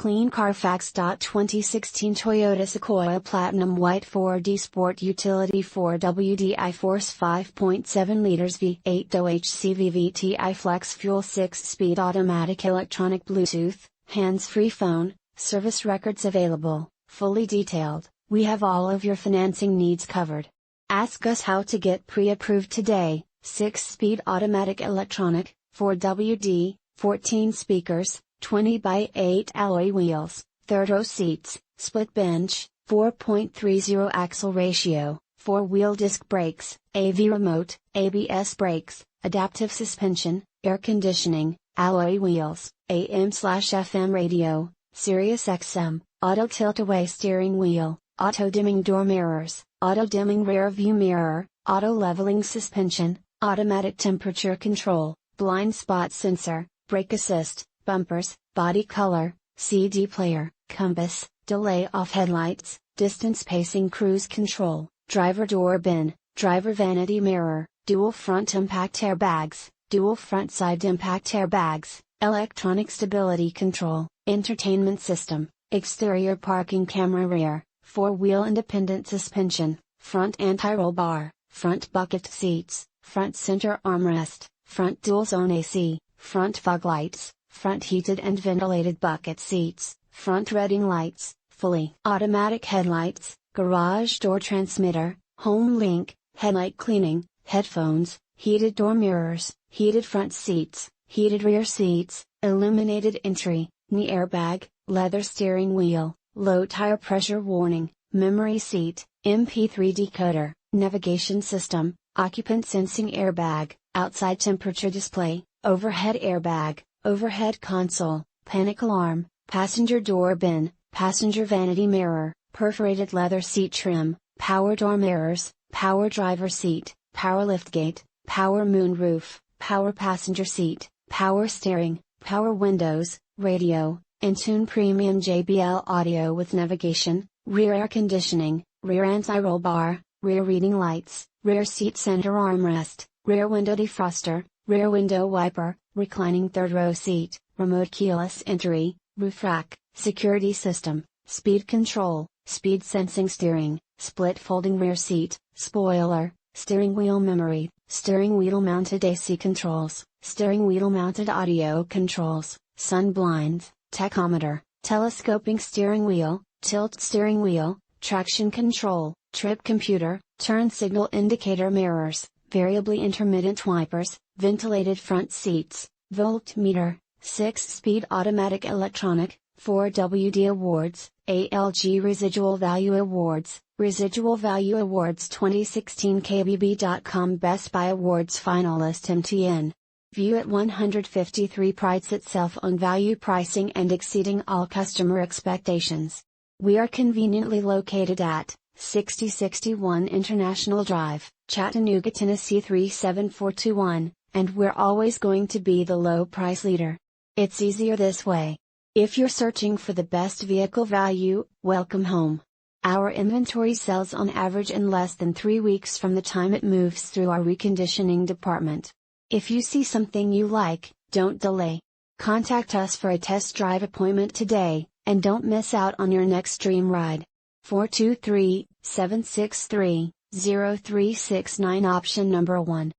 Clean Carfax. 2016 Toyota Sequoia Platinum White 4D Sport Utility 4WD-I Force 5.7 liters V8 OHC VVT-I Flex Fuel 6-speed automatic electronic Bluetooth, hands-free phone, service records available, fully detailed. We have all of your financing needs covered. Ask us how to get pre-approved today. 6-speed automatic electronic, 4WD, 14 speakers, 20x8 alloy wheels, third-row seats, split bench, 4.30 axle ratio, 4-wheel disc brakes, AV remote, ABS brakes, adaptive suspension, air conditioning, alloy wheels, AM/FM radio, Sirius XM, auto tilt-away steering wheel, auto-dimming door mirrors, auto-dimming rear view mirror, auto-leveling suspension, automatic temperature control, blind spot sensor, brake assist, bumpers, body color, CD player, compass, delay off headlights, distance pacing cruise control, driver door bin, driver vanity mirror, dual front impact airbags, dual front side impact airbags, electronic stability control, entertainment system, exterior parking camera rear, 4-wheel independent suspension, front anti-roll bar, front bucket seats, front center armrest, front dual zone AC, front fog lights, front heated and ventilated bucket seats, front reading lights, fully automatic headlights, garage door transmitter, home link, headlight cleaning, headphones, heated door mirrors, heated front seats, heated rear seats, illuminated entry, knee airbag, leather steering wheel, low tire pressure warning, memory seat, MP3 decoder, navigation system, occupant sensing airbag, outside temperature display, overhead airbag, overhead console, panic alarm, passenger door bin, passenger vanity mirror, perforated leather seat trim, power door mirrors, power driver seat, power liftgate, power moonroof, power passenger seat, power steering, power windows, radio, Entune Premium JBL audio with navigation, rear air conditioning, rear anti-roll bar, rear reading lights, rear seat center armrest, rear window defroster, rear window wiper, reclining third row seat, remote keyless entry, roof rack, security system, speed control, speed sensing steering, split folding rear seat, spoiler, steering wheel memory, steering wheel mounted AC controls, steering wheel mounted audio controls, sun blinds, tachometer, telescoping steering wheel, tilt steering wheel, traction control, trip computer, turn signal indicator mirrors, variably intermittent wipers, ventilated front seats, voltmeter, 6-speed automatic electronic, 4WD awards, ALG Residual Value Awards, Residual Value Awards 2016 KBB.com Best Buy Awards Finalist MTN. View at 153 prides itself on value pricing and exceeding all customer expectations. We are conveniently located at 6061 International Drive, Chattanooga, Tennessee 37421, and we're always going to be the low price leader. It's easier this way. If you're searching for the best vehicle value, welcome home. Our inventory sells on average in less than 3 weeks from the time it moves through our reconditioning department. If you see something you like, don't delay. Contact us for a test drive appointment today, and don't miss out on your next dream ride. 423-763-0369 option number 1.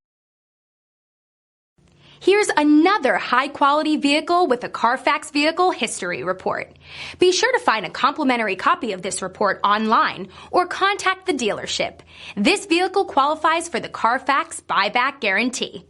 Here's another high-quality vehicle with a Carfax Vehicle History Report. Be sure to find a complimentary copy of this report online or contact the dealership. This vehicle qualifies for the Carfax Buyback Guarantee.